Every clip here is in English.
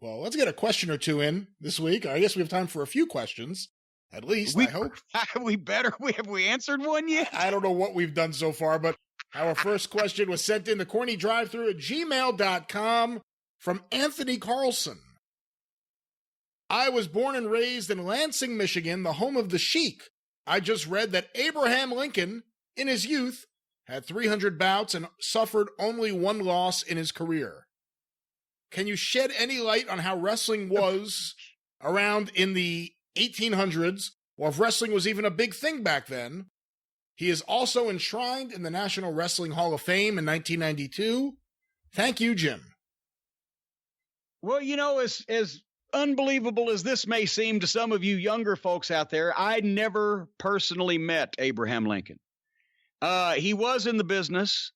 Well, let's get a question or two in this week. I guess we have time for a few questions, at least, I hope. Have we answered one yet? I don't know what we've done so far, but our first question was sent in to CornyDriveThru at gmail.com from Anthony Carlson. I was born and raised in Lansing, Michigan, the home of the Sheik. I just read that Abraham Lincoln, in his youth, had 300 bouts and suffered only one loss in his career. Can you shed any light on how wrestling was around in the 1800s, or if wrestling was even a big thing back then? He is also enshrined in the National Wrestling Hall of Fame in 1992. Thank you, Jim. Well, as unbelievable as this may seem to some of you younger folks out there, I never personally met Abraham Lincoln. He was in the business,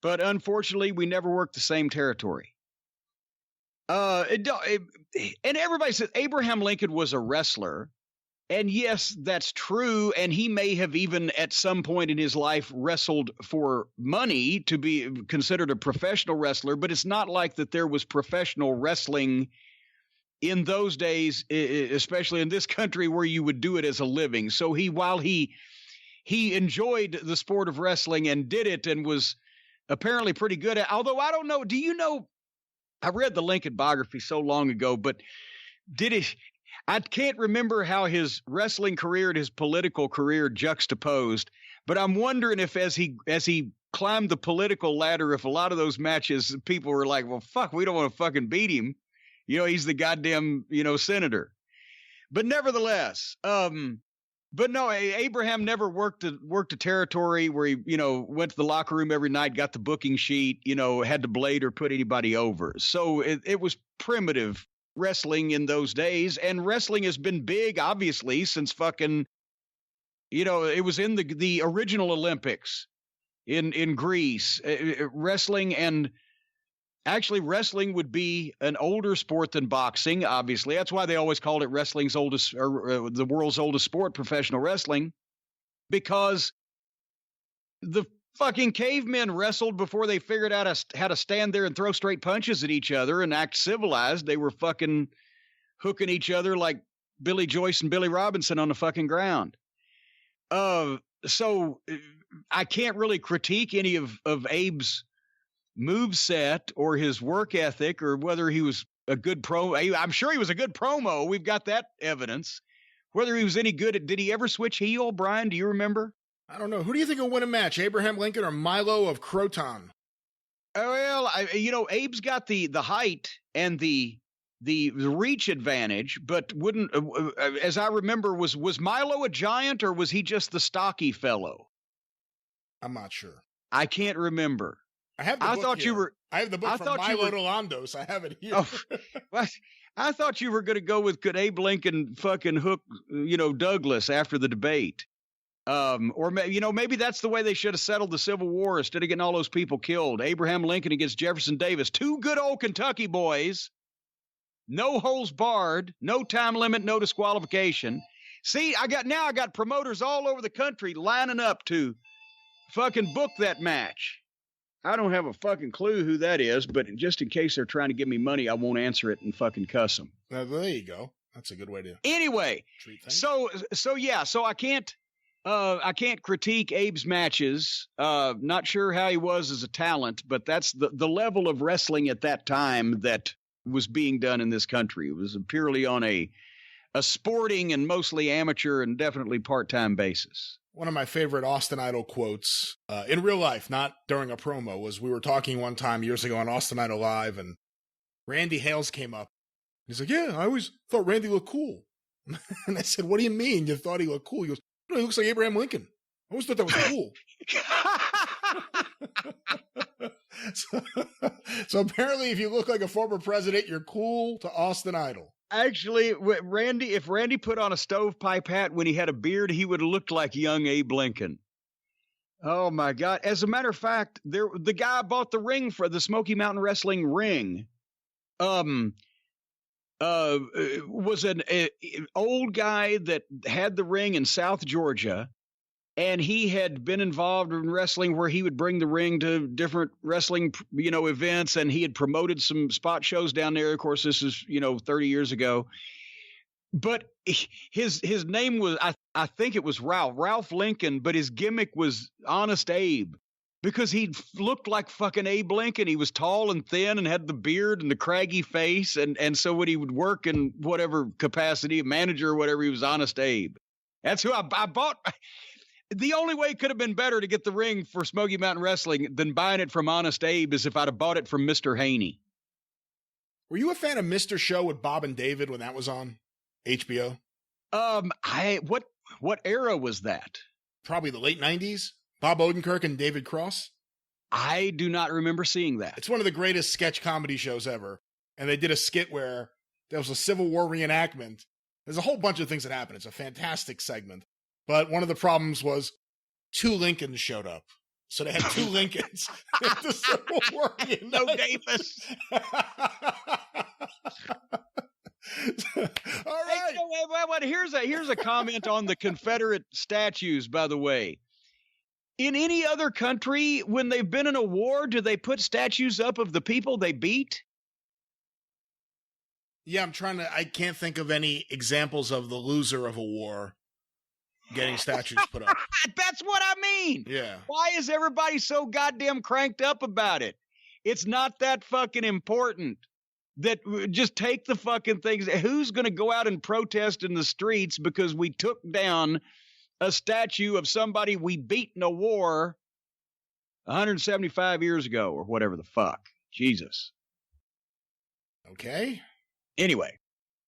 but unfortunately, we never worked the same territory. And everybody says Abraham Lincoln was a wrestler. And yes, that's true. And he may have even at some point in his life wrestled for money to be considered a professional wrestler. But it's not like that there was professional wrestling in those days, especially in this country where you would do it as a living. So while he enjoyed the sport of wrestling and did it and was apparently pretty good at, although I don't know, do you know, I read the Lincoln biography so long ago, but I can't remember how his wrestling career and his political career juxtaposed, but I'm wondering if as he climbed the political ladder, if a lot of those matches, people were like, well, fuck, we don't want to fucking beat him. He's the goddamn, senator. But nevertheless, but no, Abraham never worked a territory where he, went to the locker room every night, got the booking sheet, had to blade or put anybody over. So it was primitive wrestling in those days. And wrestling has been big, obviously, since fucking, it was in the original Olympics in Greece. Wrestling would be an older sport than boxing, obviously. That's why they always called it wrestling's oldest, or the world's oldest sport, professional wrestling, because the fucking cavemen wrestled before they figured out how to stand there and throw straight punches at each other and act civilized. They were fucking hooking each other like Billy Joyce and Billy Robinson on the fucking ground. So I can't really critique any of Abe's move set or his work ethic or whether he was a good I'm sure he was a good promo. We've got that evidence. Whether he was any good did he ever switch heel, Brian? Do you remember? I don't know. Who do you think will win a match, Abraham Lincoln or Milo of Croton? Well, Abe's got the height and the reach advantage, but wouldn't, as I remember, was Milo a giant or was he just the stocky fellow? I'm not sure. I can't remember. I have the book here. I have the book from Milo Dolandos. I have it here. Oh, well, I thought you were going to go with could Abe Lincoln fucking hook, Douglas after the debate. Or maybe that's the way they should have settled the Civil War instead of getting all those people killed. Abraham Lincoln against Jefferson Davis. Two good old Kentucky boys. No holds barred, no time limit, no disqualification. See, I got promoters all over the country lining up to fucking book that match. I don't have a fucking clue who that is, but just in case they're trying to give me money, I won't answer it and fucking cuss them. There you go. That's a good way to anyway. Treat things. So I can't critique Abe's matches. Not sure how he was as a talent, but that's the level of wrestling at that time that was being done in this country. It was purely on a sporting and mostly amateur and definitely part-time basis. One of my favorite Austin Idol quotes in real life, not during a promo, was we were talking one time years ago on Austin Idol Live, and Randy Hales came up. He's like, yeah, I always thought Randy looked cool. And I said, what do you mean you thought he looked cool? He goes, no, he looks like Abraham Lincoln. I always thought that was cool. So apparently if you look like a former president, you're cool to Austin Idol. Actually, if Randy put on a stovepipe hat when he had a beard, he would have looked like young Abe Lincoln. Oh, my God. As a matter of fact, the guy bought the ring for the Smoky Mountain Wrestling ring. Was an old guy that had the ring in South Georgia. And he had been involved in wrestling where he would bring the ring to different wrestling, events. And he had promoted some spot shows down there. Of course, this is, 30 years ago. But his name was, I think it was Ralph Lincoln, but his gimmick was Honest Abe because he looked like fucking Abe Lincoln. He was tall and thin and had the beard and the craggy face. And so when he would work in whatever capacity, manager or whatever, he was Honest Abe. That's who I bought. The only way it could have been better to get the ring for Smoky Mountain Wrestling than buying it from Honest Abe is if I'd have bought it from Mr. Haney. Were you a fan of Mr. Show with Bob and David when that was on HBO? What era was that? Probably the late 90s. Bob Odenkirk and David Cross. I do not remember seeing that. It's one of the greatest sketch comedy shows ever. And they did a skit where there was a Civil War reenactment. There's a whole bunch of things that happen. It's a fantastic segment. But one of the problems was 2 Lincolns showed up. So they had 2 Lincolns at the Civil War reenactment. No Davis. All right. Hey, here's a comment on the Confederate statues, by the way. In any other country, when they've been in a war, do they put statues up of the people they beat? Yeah, I can't think of any examples of the loser of a war getting statues put up. That's what I mean. Yeah. Why is everybody so goddamn cranked up about it? It's not that fucking important. That just take the fucking things. Who's going to go out and protest in the streets because we took down a statue of somebody we beat in a war 175 years ago or whatever the fuck? Jesus. Okay. Anyway.